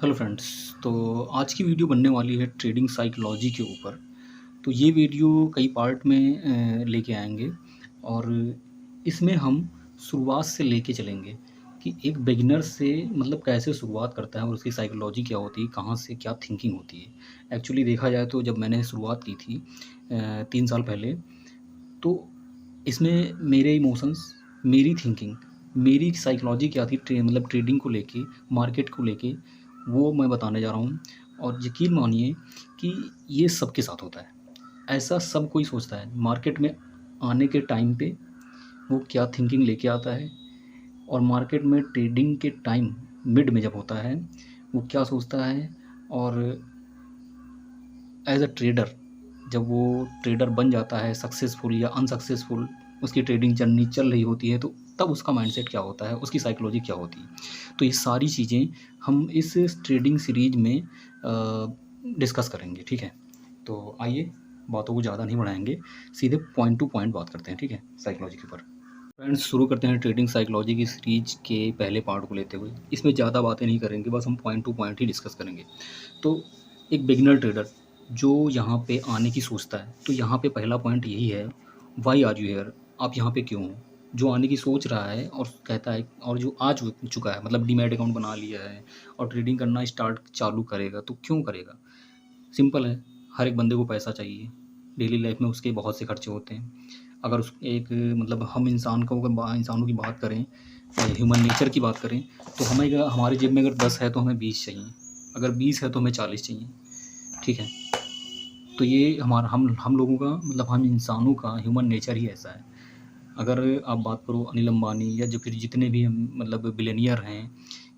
Hello friends. तो आज की वीडियो बनने वाली है ट्रेडिंग साइकोलॉजी के ऊपर। तो ये वीडियो कई पार्ट में लेके आएंगे और इसमें हम शुरुआत से लेके चलेंगे कि एक बिगिनर से मतलब कैसे शुरुआत करता है और उसकी साइकोलॉजी क्या होती है, कहाँ से क्या थिंकिंग होती है। एक्चुअली देखा जाए तो जब मैंने शुरुआत की थी 3 साल पहले, तो इसमें मेरे इमोशंस, मेरी थिंकिंग, मेरी साइकोलॉजी क्या थी मतलब ट्रेडिंग को लेके, मार्केट को लेके, वो मैं बताने जा रहा हूँ। और यकीन मानिए कि ये सबके साथ होता है। ऐसा सब कोई सोचता है मार्केट में आने के टाइम पे वो क्या थिंकिंग लेके आता है, और मार्केट में ट्रेडिंग के टाइम मिड में जब होता है वो क्या सोचता है, और एज अ ट्रेडर जब वो ट्रेडर बन जाता है, सक्सेसफुल या अनसक्सेसफुल उसकी ट्रेडिंग जर्नी चल रही होती है, तो तब उसका माइंडसेट क्या होता है, उसकी साइकोलॉजी क्या होती है। तो ये सारी चीज़ें हम इस ट्रेडिंग सीरीज में डिस्कस करेंगे, ठीक है। तो आइए बातों को ज़्यादा नहीं बढ़ाएंगे, सीधे पॉइंट टू पॉइंट बात करते हैं, ठीक है, साइकोलॉजी के ऊपर। फ्रेंड्स, शुरू करते हैं ट्रेडिंग साइकोलॉजी की सीरीज के पहले पार्ट को लेते हुए। इसमें ज़्यादा बातें नहीं करेंगे, बस हम पॉइंट टू पॉइंट ही डिस्कस करेंगे। तो एक बिगिनर ट्रेडर जो यहाँ पे आने की सोचता है, तो यहाँ पे पहला पॉइंट यही है, वाई आर यू हेयर, आप यहाँ पे क्यों हो। जो आने की सोच रहा है और कहता है, और जो आ चुका है, मतलब डीमैट अकाउंट बना लिया है और ट्रेडिंग करना चालू करेगा, तो क्यों करेगा। सिंपल है, हर एक बंदे को पैसा चाहिए, डेली लाइफ में उसके बहुत से खर्चे होते हैं। अगर उस एक मतलब हम इंसानों की बात करें, ह्यूमन नेचर की बात करें, तो हमारी जेब में अगर 10 है तो हमें 20 चाहिए, अगर 20 है तो हमें 40 चाहिए, ठीक है। तो ये हमारा हम लोगों का मतलब हम इंसानों का ह्यूमन नेचर ही ऐसा है। अगर आप बात करो अनिल अंबानी या जो फिर जितने भी हम मतलब बिलियनियर हैं,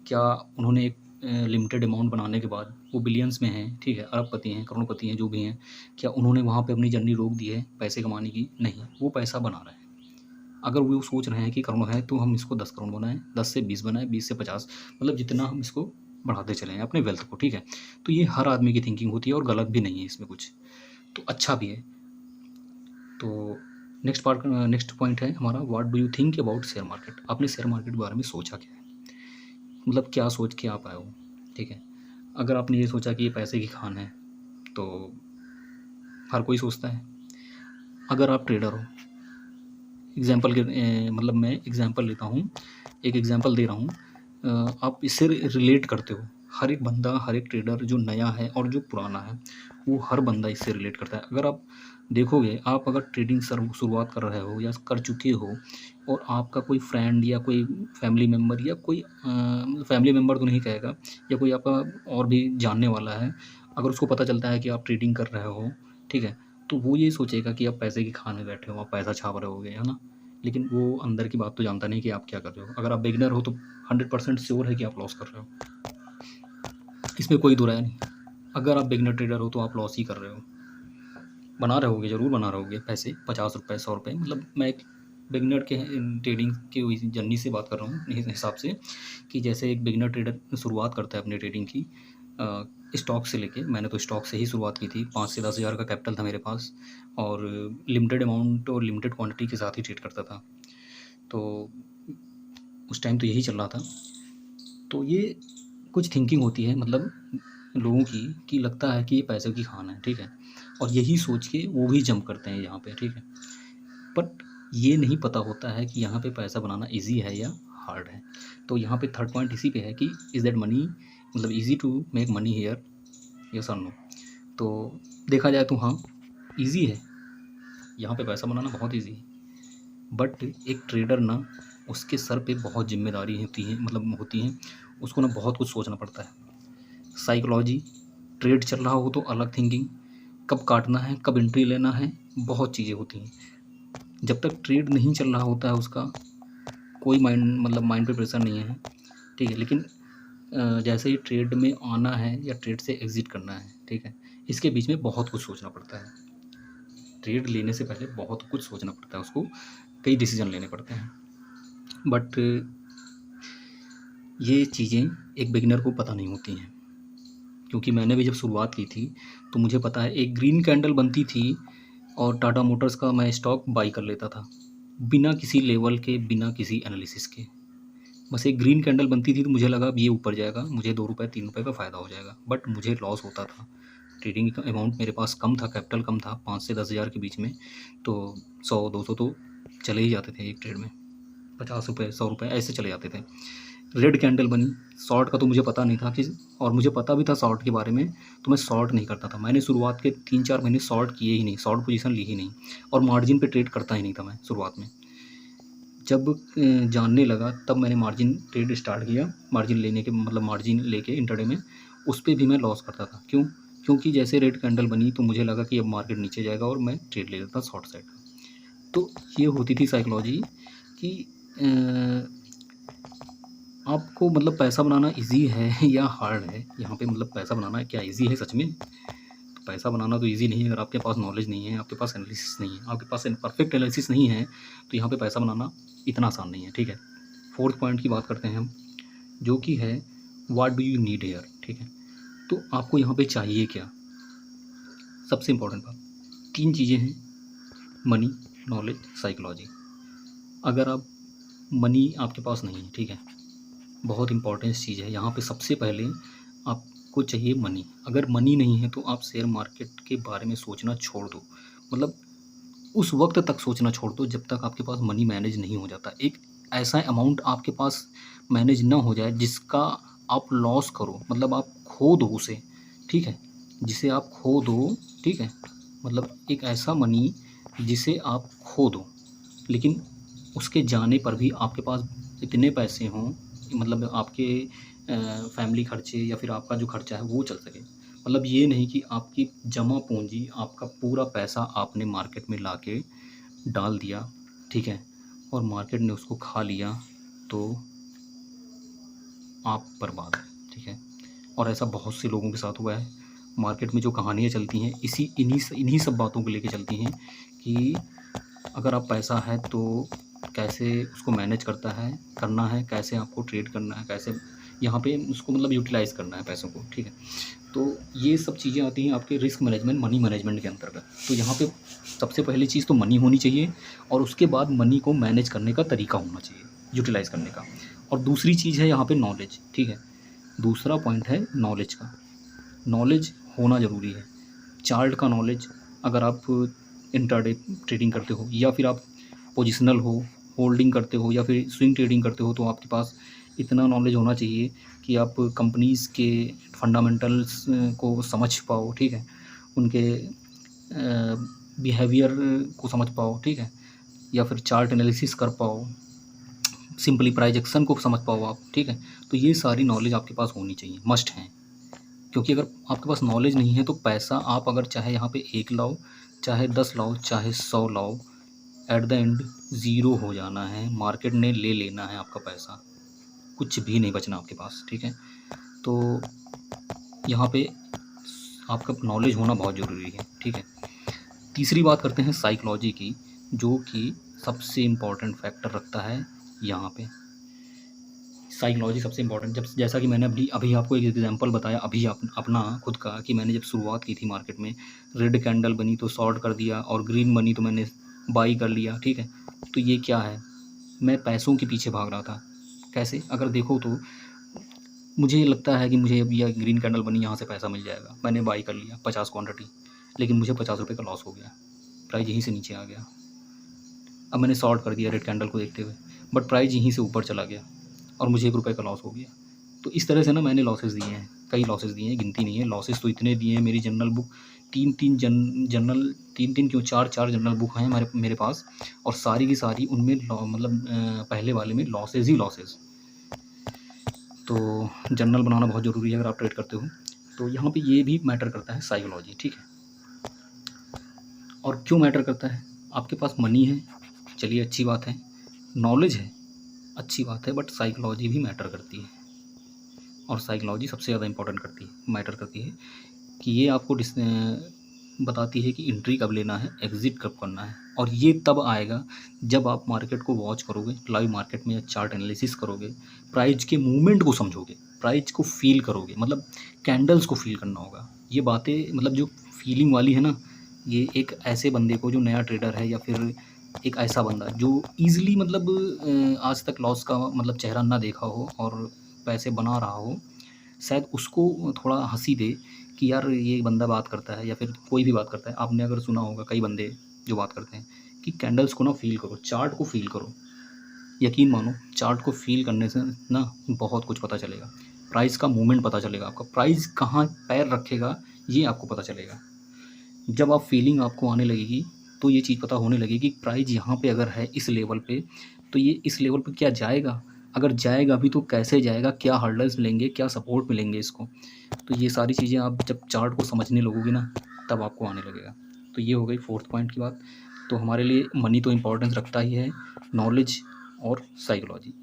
क्या उन्होंने एक लिमिटेड अमाउंट बनाने के बाद वो बिलियंस में हैं, ठीक है, अरबपति हैं, करोड़पति हैं, जो भी हैं, क्या उन्होंने वहाँ पे अपनी जर्नी रोक दी है पैसे कमाने की? नहीं, वो पैसा बना रहे हैं। अगर वो सोच रहे हैं कि करोड़ है तो हम इसको 10 करोड़ बनाएं, 10 से 20 बनाएं, 20 से 50, मतलब जितना हम इसको बढ़ाते चलें अपने वेल्थ को, ठीक है। तो ये हर आदमी की थिंकिंग होती है और गलत भी नहीं है इसमें कुछ, तो अच्छा भी है। तो नेक्स्ट पॉइंट है हमारा, what do you think about share market. आपने शेयर मार्केट के बारे में सोचा क्या है, मतलब क्या सोच के आप आए हो, ठीक है। अगर आपने ये सोचा कि ये पैसे की खान है, तो हर कोई सोचता है। अगर आप ट्रेडर हो, एग्जाम्पल के मतलब मैं एग्जाम्पल लेता हूँ, एक एग्जाम्पल दे रहा हूँ, आप इससे रिलेट करते हो। हर एक बंदा, हर एक ट्रेडर जो नया है और जो पुराना है, वो हर बंदा इससे रिलेट करता है। अगर आप देखोगे, आप अगर ट्रेडिंग शुरुआत कर रहे हो या कर चुके हो, और आपका कोई फ्रेंड या कोई फैमिली मेम्बर या कोई फैमिली मेम्बर तो नहीं कहेगा, या कोई आपका और भी जानने वाला है, अगर उसको पता चलता है कि आप ट्रेडिंग कर रहे हो, ठीक है, तो वो ये सोचेगा कि आप पैसे की खान में बैठे हो, आप पैसा छाप रहे होगे, है ना। लेकिन वो अंदर की बात तो जानता नहीं कि आप क्या कर रहे हो। अगर आप बिगिनर हो तो 100% श्योर है कि आप लॉस कर रहे हो, इसमें कोई दो राय नहीं। अगर आप बिगिनर ट्रेडर हो तो आप लॉस ही कर रहे हो, बना रहे होगे, ज़रूर बना रहे होगे पैसे, 50 रुपये, 100 रुपये, मतलब मैं एक बिगिनर के ट्रेडिंग की जर्नी से बात कर रहा हूँ इस हिसाब से, कि जैसे एक बिगिनर ट्रेडर शुरुआत करता है अपनी ट्रेडिंग की स्टॉक से लेके। मैंने तो स्टॉक से ही शुरुआत की थी, 5 से 10 हज़ार का कैपिटल था मेरे पास, और लिमिटेड अमाउंट और लिमिटेड क्वांटिटी के साथ ही ट्रेड करता था। तो उस टाइम तो यही चल रहा था। तो ये कुछ थिंकिंग होती है मतलब लोगों की, कि लगता है कि ये पैसे की खान है, ठीक है, और यही सोच के वो भी जंप करते हैं यहाँ पे, ठीक है। बट ये नहीं पता होता है कि यहाँ पे पैसा बनाना इजी है या हार्ड है। तो यहाँ पे थर्ड पॉइंट इसी पे है कि इज़ दैट मनी, मतलब easy to make money here, yes और नो। तो देखा जाए तो हाँ, इजी है, यहाँ पे पैसा बनाना बहुत इजी है। बट एक ट्रेडर ना, उसके सर पे बहुत जिम्मेदारी होती है, मतलब होती हैं, उसको ना बहुत कुछ सोचना पड़ता है। साइकोलॉजी, ट्रेड चल रहा हो तो अलग थिंकिंग, कब काटना है, कब एंट्री लेना है, बहुत चीज़ें होती हैं। जब तक ट्रेड नहीं चल रहा होता है उसका कोई माइंड पे प्रेशर नहीं है, ठीक है। लेकिन जैसे ही ट्रेड में आना है या ट्रेड से एग्ज़िट करना है, ठीक है, इसके बीच में बहुत कुछ सोचना पड़ता है। ट्रेड लेने से पहले बहुत कुछ सोचना पड़ता है, उसको कई डिसीजन लेने पड़ते हैं। बट ये चीज़ें एक बिगिनर को पता नहीं होती हैं, क्योंकि मैंने भी जब शुरुआत की थी तो मुझे पता है, एक ग्रीन कैंडल बनती थी और टाटा मोटर्स का मैं स्टॉक बाई कर लेता था, बिना किसी लेवल के, बिना किसी एनालिसिस के। बस एक ग्रीन कैंडल बनती थी तो मुझे लगा अब ये ऊपर जाएगा, मुझे 2 रुपये 3 रुपये का फ़ायदा हो जाएगा, बट मुझे लॉस होता था। ट्रेडिंग का अमाउंट मेरे पास कम था, कैपिटल कम था, 5 से 10 हज़ार के बीच में, तो 100-200 तो चले ही जाते थे एक ट्रेड में, 50 रुपये 100 रुपये ऐसे चले जाते थे। रेड कैंडल बनी, शॉर्ट का तो मुझे पता नहीं था कि, और मुझे पता भी था शॉर्ट के बारे में, तो मैं शॉर्ट नहीं करता था। मैंने शुरुआत के 3-4 महीने शॉर्ट किए ही नहीं, शॉर्ट पोजीशन ली ही नहीं, और मार्जिन पे ट्रेड करता ही नहीं था मैं शुरुआत में। जब जानने लगा तब मैंने मार्जिन ट्रेड स्टार्ट किया, मार्जिन लेने के मतलब मार्जिन लेके इंट्राडे में, उस पे भी मैं लॉस करता था। क्यों? क्योंकि जैसे रेड कैंडल बनी तो मुझे लगा कि अब मार्केट नीचे जाएगा और मैं ट्रेड ले लेता शॉर्ट साइड का। तो ये होती थी साइकोलॉजी कि आपको मतलब पैसा बनाना इजी है या हार्ड है। यहाँ पे मतलब पैसा बनाना क्या इजी है सच में? तो पैसा बनाना तो इजी नहीं है अगर आपके पास नॉलेज नहीं है, आपके पास एनालिसिस नहीं है, आपके पास परफेक्ट एनालिसिस नहीं है, तो यहाँ पे पैसा बनाना इतना आसान नहीं है। ठीक है, फोर्थ पॉइंट की बात करते हैं हम, जो कि है what do you need here. ठीक है, तो आपको यहाँ पे चाहिए क्या? सबसे इम्पोर्टेंट बात, 3 चीज़ें हैं, मनी, नॉलेज, साइकोलॉजी। अगर आप मनी आपके पास नहीं है, ठीक है, बहुत इंपॉर्टेंस चीज़ है यहाँ पे। सबसे पहले आपको चाहिए मनी। अगर मनी नहीं है तो आप शेयर मार्केट के बारे में सोचना छोड़ दो, मतलब उस वक्त तक सोचना छोड़ दो जब तक आपके पास मनी मैनेज नहीं हो जाता। एक ऐसा अमाउंट आपके पास मैनेज ना हो जाए जिसका आप लॉस करो, मतलब आप खो दो उसे, ठीक है, जिसे आप खो दो, ठीक है, मतलब एक ऐसा मनी जिसे आप खो दो, लेकिन उसके जाने पर भी आपके पास इतने पैसे हों, मतलब आपके फैमिली खर्चे या फिर आपका जो खर्चा है वो चल सके। मतलब ये नहीं कि आपकी जमा पूंजी, आपका पूरा पैसा आपने मार्केट में लाके डाल दिया, ठीक है, और मार्केट ने उसको खा लिया तो आप बर्बाद हैं। ठीक है, और ऐसा बहुत से लोगों के साथ हुआ है। मार्केट में जो कहानियाँ चलती हैं इन्हीं सब बातों को लेके चलती हैं कि अगर आप पैसा है तो कैसे उसको मैनेज करना है, कैसे आपको ट्रेड करना है, कैसे यहाँ पे उसको मतलब यूटिलाइज़ करना है पैसों को। ठीक है, तो ये सब चीज़ें आती हैं आपके रिस्क मैनेजमेंट, मनी मैनेजमेंट के अंतर्गत। तो यहाँ पे सबसे पहली चीज़ तो मनी होनी चाहिए, और उसके बाद मनी को मैनेज करने का तरीका होना चाहिए, यूटिलाइज़ करने का। और दूसरी चीज़ है यहाँ पे नॉलेज। ठीक है, दूसरा पॉइंट है नॉलेज का। नॉलेज होना ज़रूरी है, चार्ट का नॉलेज। अगर आप इंट्राडे ट्रेडिंग करते हो या फिर आप पोजिशनल हो, होल्डिंग करते हो या फिर स्विंग ट्रेडिंग करते हो, तो आपके पास इतना नॉलेज होना चाहिए कि आप कंपनीज़ के फंडामेंटल्स को समझ पाओ, ठीक है, उनके बिहेवियर को समझ पाओ, ठीक है, या फिर चार्ट एनालिसिस कर पाओ, सिंपली प्राइस एक्शन को समझ पाओ आप। ठीक है, तो ये सारी नॉलेज आपके पास होनी चाहिए, मस्ट है। क्योंकि अगर आपके पास नॉलेज नहीं है तो पैसा आप अगर चाहे यहाँ पे 1 लाओ, चाहे 10 लाओ, चाहे 100 लाओ, एट द एंड ज़ीरो हो जाना है, मार्केट ने ले लेना है आपका पैसा, कुछ भी नहीं बचना आपके पास। ठीक है, तो यहाँ पे आपका नॉलेज होना बहुत ज़रूरी है। ठीक है, तीसरी बात करते हैं साइकोलॉजी की, जो कि सबसे इम्पोर्टेंट फैक्टर रखता है यहाँ पे। साइकोलॉजी सबसे इम्पोर्टेंट, जब जैसा कि मैंने अभी आपको एक एग्जांपल बताया अभी अपना खुद का, कि मैंने जब शुरुआत की थी मार्केट में, रेड कैंडल बनी तो शॉर्ट कर दिया, और ग्रीन बनी तो मैंने बाई कर लिया। ठीक है, तो ये क्या है, मैं पैसों के पीछे भाग रहा था। कैसे? अगर देखो तो मुझे लगता है कि मुझे अब यह ग्रीन कैंडल बनी, यहाँ से पैसा मिल जाएगा, मैंने बाई कर लिया 50 क्वान्टिटी, लेकिन मुझे 50 रुपये का लॉस हो गया, प्राइस यहीं से नीचे आ गया। अब मैंने शॉर्ट कर दिया रेड कैंडल को देखते हुए, बट प्राइस यहीं से ऊपर चला गया और मुझे 1 रुपये का लॉस हो गया। तो इस तरह से ना मैंने लॉसेस दिए हैं, कई लॉसेस दिए हैं, गिनती नहीं है, लॉसेस तो इतने दिए हैं। मेरी जनरल बुक 3-3 जनरल 3-3 क्यों 4-4 जनरल बुक हैं मेरे पास, और सारी की सारी उनमें मतलब पहले वाले में लॉसेस ही लॉसेस। तो जनरल बनाना बहुत ज़रूरी है अगर आप ट्रेड करते हो। तो यहाँ पे ये भी मैटर करता है साइकोलॉजी। ठीक है, और क्यों मैटर करता है? आपके पास मनी है, चलिए अच्छी बात है, नॉलेज है, अच्छी बात है, बट साइकोलॉजी भी मैटर करती है, और साइकोलॉजी सबसे ज़्यादा इंपॉर्टेंट मैटर करती है कि ये आपको बताती है कि एंट्री कब लेना है, एग्ज़िट कब करना है। और ये तब आएगा जब आप मार्केट को वॉच करोगे, लाइव मार्केट में चार्ट एनालिसिस करोगे, प्राइस के मूवमेंट को समझोगे, प्राइस को फील करोगे, मतलब कैंडल्स को फील करना होगा। ये बातें मतलब जो फीलिंग वाली है ना, ये एक ऐसे बंदे को जो नया ट्रेडर है या फिर एक ऐसा बंदा जो ईज़िली मतलब आज तक लॉस का मतलब चेहरा ना देखा हो और पैसे बना रहा हो, शायद उसको थोड़ा हँसी दे कि यार ये बंदा बात करता है या फिर कोई भी बात करता है। आपने अगर सुना होगा कई बंदे जो बात करते हैं कि कैंडल्स को ना फ़ील करो, चार्ट को फ़ील करो। यकीन मानो चार्ट को फ़ील करने से ना बहुत कुछ पता चलेगा। प्राइस का मूवमेंट पता चलेगा आपका, प्राइस कहाँ पैर रखेगा ये आपको पता चलेगा। जब आप फीलिंग आपको आने लगेगी तो ये चीज़ पता होने लगेगी कि प्राइस यहाँ पे अगर है इस लेवल पे, तो ये इस लेवल पे क्या जाएगा? अगर जाएगा भी तो कैसे जाएगा? क्या हर्डल्स मिलेंगे? क्या सपोर्ट मिलेंगे इसको? तो ये सारी चीज़ें आप जब चार्ट को समझने लगोगे ना, तब आपको आने लगेगा। तो ये हो गई 4th पॉइंट की बात। तो हमारे लिए मनी तो इम्पोर्टेंस रखता ही है, नॉलेज और साइकोलॉजी,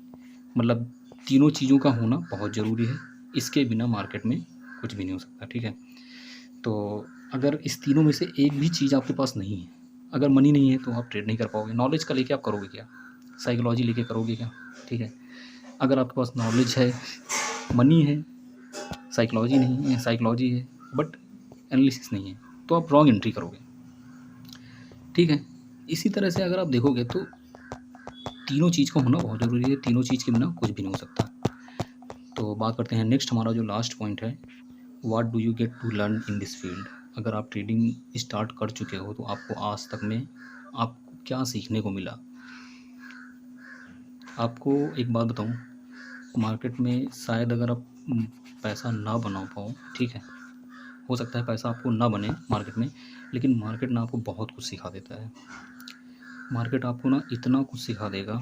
मतलब तीनों चीज़ों का होना बहुत ज़रूरी है। इसके बिना मार्केट में कुछ भी नहीं हो सकता, ठीक है? तो अगर इस तीनों में से एक भी चीज़ आपके पास नहीं है, अगर मनी नहीं है तो आप ट्रेड नहीं कर पाओगे। नॉलेज का लेके आप करोगे क्या? साइकोलॉजी लेके करोगे क्या? ठीक है? अगर आपके पास नॉलेज है, मनी है, साइकोलॉजी नहीं है, साइकोलॉजी है बट एनालिसिस नहीं है, तो आप रॉन्ग एंट्री करोगे, ठीक है? इसी तरह से अगर आप देखोगे तो तीनों चीज़ का होना बहुत ज़रूरी है, तीनों चीज़ के बिना कुछ भी नहीं हो सकता। तो बात करते हैं नेक्स्ट, हमारा जो लास्ट पॉइंट है, what do you get to learn in this field. अगर आप ट्रेडिंग स्टार्ट कर चुके हो तो आपको आज तक में आपको क्या सीखने को मिला। आपको एक बात बताऊं, मार्केट में शायद अगर आप पैसा ना बना पाओ, ठीक है, हो सकता है पैसा आपको ना बने मार्केट में, लेकिन मार्केट ना आपको बहुत कुछ सिखा देता है। मार्केट आपको ना इतना कुछ सिखा देगा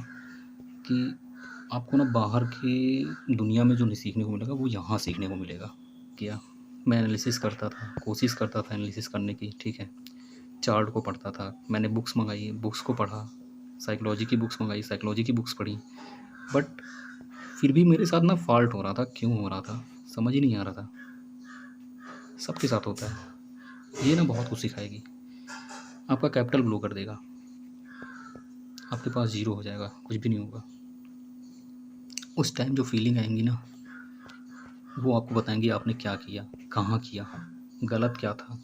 कि आपको ना बाहर की दुनिया में जो नहीं सीखने को मिलेगा वो यहाँ सीखने को मिलेगा। क्या मैं एनालिसिस करता था, कोशिश करता था एनालिसिस करने की, ठीक है, चार्ट को पढ़ता था, मैंने बुक्स मंगाई, बुक्स को पढ़ा, साइकोलॉजी की बुक्स मंगाई, साइकोलॉजी की बुक्स पढ़ी, बट फिर भी मेरे साथ ना फॉल्ट हो रहा था। क्यों हो रहा था समझ ही नहीं आ रहा था। सबके साथ होता है। ये ना बहुत कुछ सिखाएगी, आपका कैपिटल ब्लो कर देगा, आपके पास ज़ीरो हो जाएगा, कुछ भी नहीं होगा। उस टाइम जो फीलिंग आएंगी ना, वो आपको बताएंगे आपने क्या किया, कहाँ किया, गलत क्या था।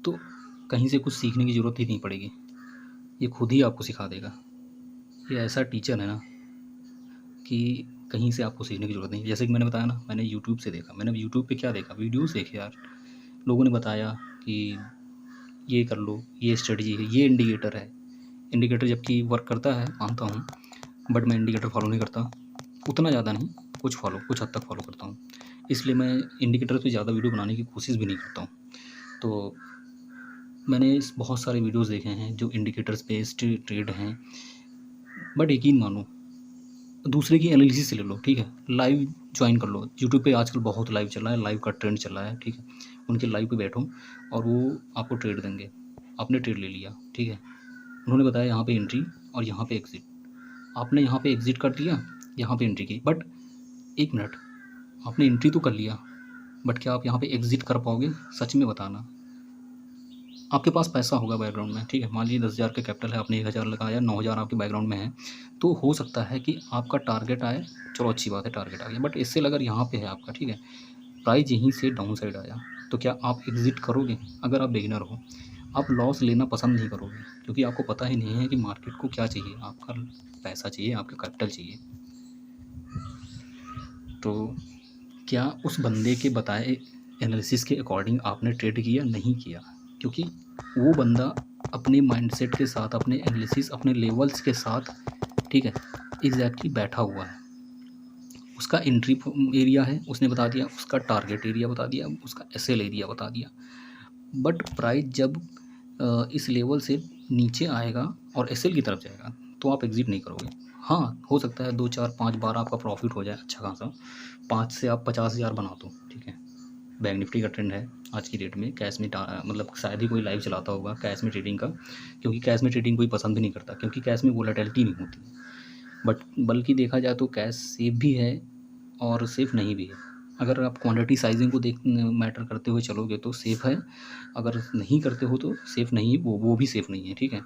तो कहीं से कुछ सीखने की ज़रूरत ही नहीं पड़ेगी, ये खुद ही आपको सिखा देगा। ये ऐसा टीचर है ना कि कहीं से आपको सीखने की ज़रूरत नहीं। जैसे कि मैंने बताया ना, मैंने यूट्यूब से देखा। मैंने यूट्यूब पे क्या देखा, वीडियोस देखे यार, लोगों ने बताया कि ये कर लो, ये स्ट्रेटजी है, ये इंडिकेटर है। इंडिकेटर जबकि वर्क करता है मानता हूँ, बट मैं इंडिकेटर फॉलो नहीं करता, उतना ज़्यादा नहीं, कुछ हद तक फॉलो करता हूँ। इसलिए मैं इंडिकेटर पे ज़्यादा वीडियो बनाने की कोशिश भी नहीं करता हूँ। तो मैंने बहुत सारे वीडियोस देखे हैं जो इंडिकेटर्स बेस्ड ट्रेड हैं, बट यकीन मानो दूसरे की एनालिसिस ले लो, ठीक है, लाइव ज्वाइन कर लो। यूट्यूब पे आजकल बहुत लाइव चल रहा है, लाइव का ट्रेंड चल रहा है, ठीक है, उनके लाइव पे बैठो और वो आपको ट्रेड देंगे। आपने ट्रेड ले लिया, ठीक है, उन्होंने बताया यहाँ पे एंट्री और यहाँ पे एग्ज़िट, आपने यहाँ पे एग्ज़िट कर दिया, यहाँ पे एंट्री की, बट एक मिनट, आपने एंट्री तो कर लिया, बट क्या आप यहाँ पे एग्ज़िट कर पाओगे? सच में बताना। आपके पास पैसा होगा बैकग्राउंड में, ठीक है, मान लीजिए 10,000 का कैपिटल है, आपने 1,000 लगाया, 9,000 आपके बैकग्राउंड में है, तो हो सकता है कि आपका टारगेट आए, चलो अच्छी बात है टारगेट आ गया, बट इससे अगर यहाँ पे है आपका, ठीक है, प्राइस यहीं से डाउन साइड आया, तो क्या आप एग्ज़िट करोगे? अगर आप बिगिनर हो, आप लॉस लेना पसंद नहीं करोगे, क्योंकि आपको पता ही नहीं है कि मार्केट को क्या चाहिए, आपका पैसा चाहिए, आपका कैपिटल चाहिए। तो क्या उस बंदे के बताए एनालिसिस के अकॉर्डिंग आपने ट्रेड किया? नहीं किया, क्योंकि वो बंदा अपने माइंडसेट के साथ, अपने एनालिसिस, अपने लेवल्स के साथ, ठीक है, एग्जैक्टली बैठा हुआ है। उसका एंट्री एरिया है, उसने बता दिया, उसका टारगेट एरिया बता दिया, उसका एसएल एरिया बता दिया, बट प्राइस जब इस लेवल से नीचे आएगा और एसएल की तरफ जाएगा तो आप एग्ज़िट नहीं करोगे। हाँ, हो सकता है 2, 4, 5 बार आपका प्रॉफिट हो जाए अच्छा खासा, 5 से आप 50,000 बना दो, ठीक है। बैंक निफ्टी का ट्रेंड है आज की डेट में, कैश में मतलब शायद ही कोई लाइव चलाता होगा कैश में ट्रेडिंग का, क्योंकि कैश में ट्रेडिंग कोई पसंद भी नहीं करता, क्योंकि कैश में वोलेटिलिटी नहीं होती। बट बल्कि देखा जाए तो कैश सेफ भी है और सेफ नहीं भी है। अगर आप क्वांटिटी साइजिंग को देख मैटर करते हुए चलोगे तो सेफ़ है, अगर नहीं करते हो तो सेफ़ नहीं है, वो भी सेफ़ नहीं है, ठीक है।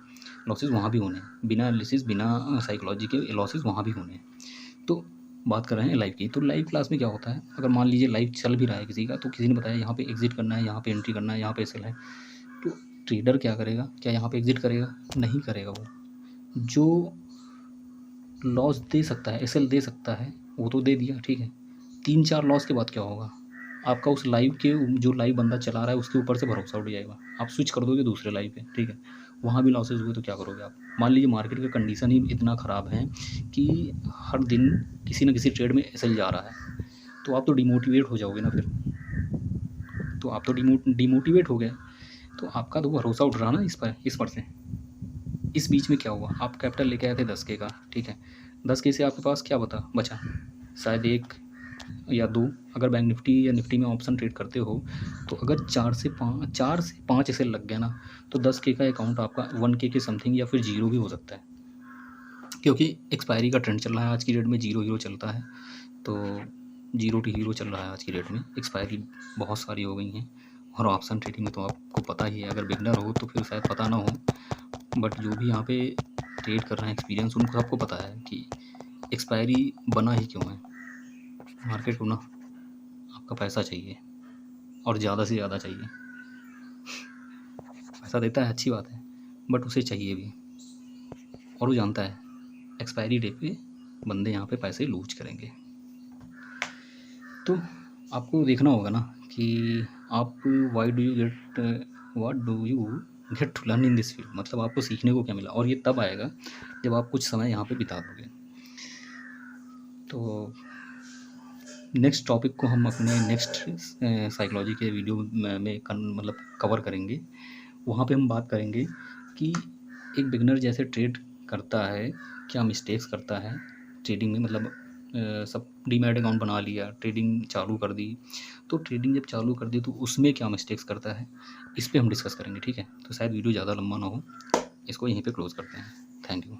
लॉसेस वहाँ भी होने हैं, बिना एनालिसिस, बिना साइकोलॉजी के लॉसेस वहाँ भी होने हैं। तो बात कर रहे हैं लाइव की, तो लाइव क्लास में क्या होता है, अगर मान लीजिए लाइव चल भी रहा है किसी का, तो किसी ने बताया यहाँ पे एग्ज़िट करना है, यहाँ पे एंट्री करना है, यहाँ पे सेल है, तो ट्रेडर क्या करेगा? क्या यहाँ पे एग्ज़िट करेगा? नहीं करेगा वो। जो लॉस दे सकता है, एसएल दे सकता है, वो तो दे दिया, ठीक है। 3-4 लॉस के बाद क्या होगा, आपका उस लाइव के जो लाइव बंदा चला रहा है उसके ऊपर से भरोसा उठ जाएगा, आप स्विच कर दोगे दूसरे लाइव पे, ठीक है। वहाँ भी लॉसेज हुए तो क्या करोगे आप। मान लीजिए मार्केट का कंडीशन ही इतना ख़राब है कि हर दिन किसी न किसी ट्रेड में एसएल जा रहा है, तो आप तो डिमोटिवेट हो जाओगे ना फिर। तो आप तो डिमोटिवेट हो गए, तो आपका तो भरोसा उठ रहा ना इस पर से। इस बीच में क्या हुआ, आप कैपिटल लेके आए थे 10K का, ठीक है। 10K से आपके पास क्या बचा, शायद 1 या 2। अगर बैंक निफ्टी या निफ्टी में ऑप्शन ट्रेड करते हो तो अगर 4 से 5 ऐसे लग गया ना, तो 10K का अकाउंट आपका 1K के समथिंग या फिर जीरो भी हो सकता है, क्योंकि एक्सपायरी का ट्रेंड चल रहा है आज की डेट में। जीरो हीरो चलता है, तो जीरो टू हीरो चल रहा है आज की डेट में। एक्सपायरी बहुत सारी हो गई हैं, और ऑप्शन ट्रेडिंग में तो आपको पता ही है, अगर बिगनर हो तो फिर शायद पता ना हो, बट जो भी यहाँ पे ट्रेड कर रहे हैं एक्सपीरियंस, उनको सबको पता है कि एक्सपायरी बना ही क्यों है। मार्केट को ना आपका पैसा चाहिए, और ज़्यादा से ज़्यादा चाहिए। पैसा देता है अच्छी बात है, बट उसे चाहिए भी, और वो जानता है एक्सपायरी डे पे बंदे यहाँ पे पैसे लूज करेंगे। तो आपको देखना होगा ना कि आप what do you get to learn in this field, मतलब आपको सीखने को क्या मिला। और ये तब आएगा जब आप कुछ समय यहाँ पे बिता दोगे। तो नेक्स्ट टॉपिक को हम अपने नेक्स्ट साइकोलॉजी के वीडियो में मतलब कवर करेंगे। वहाँ पे हम बात करेंगे कि एक बिगनर जैसे ट्रेड करता है, क्या मिस्टेक्स करता है ट्रेडिंग में। मतलब सब डीमैट अकाउंट बना लिया, ट्रेडिंग चालू कर दी, तो ट्रेडिंग जब चालू कर दी तो उसमें क्या मिस्टेक्स करता है, इस पे हम डिस्कस करेंगे, ठीक है। तो शायद वीडियो ज़्यादा लंबा ना हो, इसको यहीं पे क्लोज़ करते हैं। Thank you.